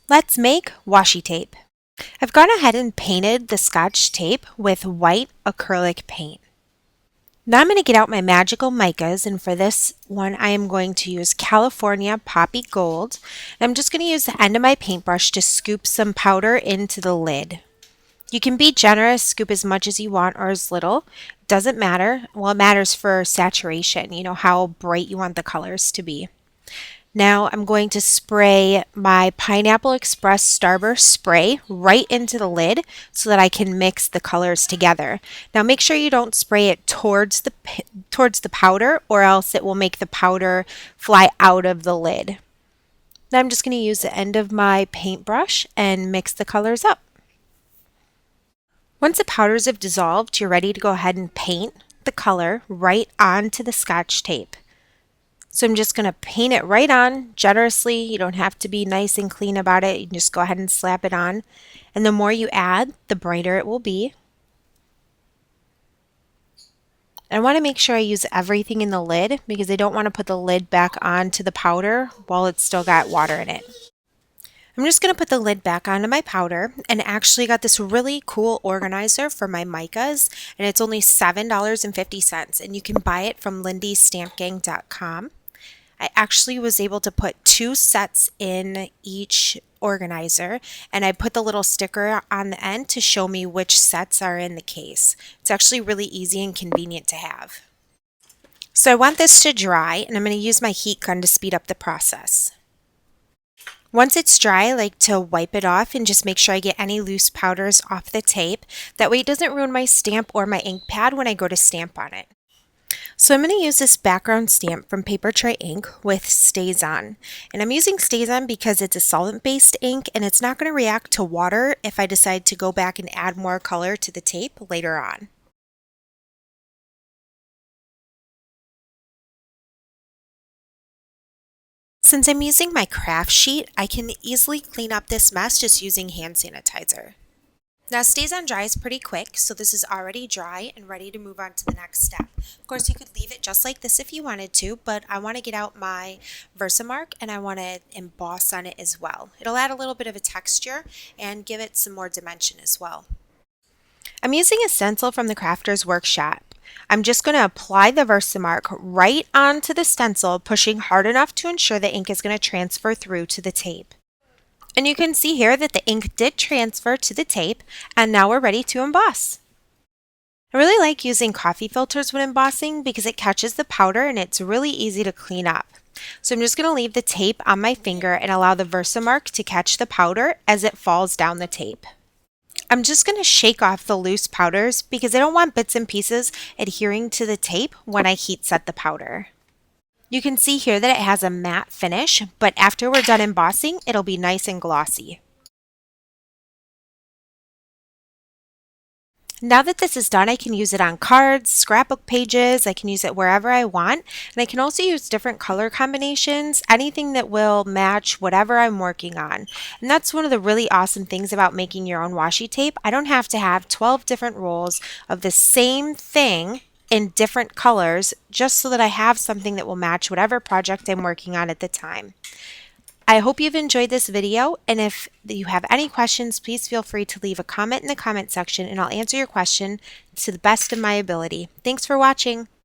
Let's make washi tape. I've gone ahead and painted the Scotch tape with white acrylic paint. Now I'm going to get out my magical micas, and for this one I am going to use California Poppy Gold. And I'm just going to use the end of my paintbrush to scoop some powder into the lid. You can be generous, scoop as much as you want or as little. Doesn't matter. Well, it matters for saturation, how bright you want the colors to be. Now I'm going to spray my Pineapple Express Starburst spray right into the lid so that I can mix the colors together. Now make sure you don't spray it towards the powder, or else it will make the powder fly out of the lid. Now I'm just going to use the end of my paintbrush and mix the colors up. Once the powders have dissolved, you're ready to go ahead and paint the color right onto the Scotch tape. So I'm just going to paint it right on generously. You don't have to be nice and clean about it. You can just go ahead and slap it on. And the more you add, the brighter it will be. I want to make sure I use everything in the lid because I don't want to put the lid back onto the powder while it's still got water in it. I'm just going to put the lid back onto my powder, and actually got this really cool organizer for my micas, and it's only $7.50, and you can buy it from lindystampgang.com. I actually was able to put 2 sets in each organizer, and I put the little sticker on the end to show me which sets are in the case. It's actually really easy and convenient to have. So I want this to dry, and I'm going to use my heat gun to speed up the process. Once it's dry, I like to wipe it off and just make sure I get any loose powders off the tape. That way it doesn't ruin my stamp or my ink pad when I go to stamp on it. So I'm going to use this background stamp from Papertrey ink with Staz-On. And I'm using Staz-On because it's a solvent-based ink and it's not going to react to water if I decide to go back and add more color to the tape later on. Since I'm using my craft sheet, I can easily clean up this mess just using hand sanitizer. Now Staz-On dries pretty quick, so this is already dry and ready to move on to the next step. Of course, you could leave it just like this if you wanted to, but I want to get out my Versamark and I want to emboss on it as well. It'll add a little bit of a texture and give it some more dimension as well. I'm using a stencil from the Crafter's Workshop. I'm just going to apply the Versamark right onto the stencil, pushing hard enough to ensure the ink is going to transfer through to the tape. And you can see here that the ink did transfer to the tape, and now we're ready to emboss. I really like using coffee filters when embossing because it catches the powder and it's really easy to clean up. So I'm just going to leave the tape on my finger and allow the Versamark to catch the powder as it falls down the tape. I'm just going to shake off the loose powders because I don't want bits and pieces adhering to the tape when I heat set the powder. You can see here that it has a matte finish, but after we're done embossing, it'll be nice and glossy. Now that this is done, I can use it on cards, scrapbook pages, I can use it wherever I want, and I can also use different color combinations, anything that will match whatever I'm working on. And that's one of the really awesome things about making your own washi tape. I don't have to have 12 different rolls of the same thing in different colors just so that I have something that will match whatever project I'm working on at the time. I hope you've enjoyed this video, and if you have any questions, please feel free to leave a comment in the comment section and I'll answer your question to the best of my ability. Thanks for watching.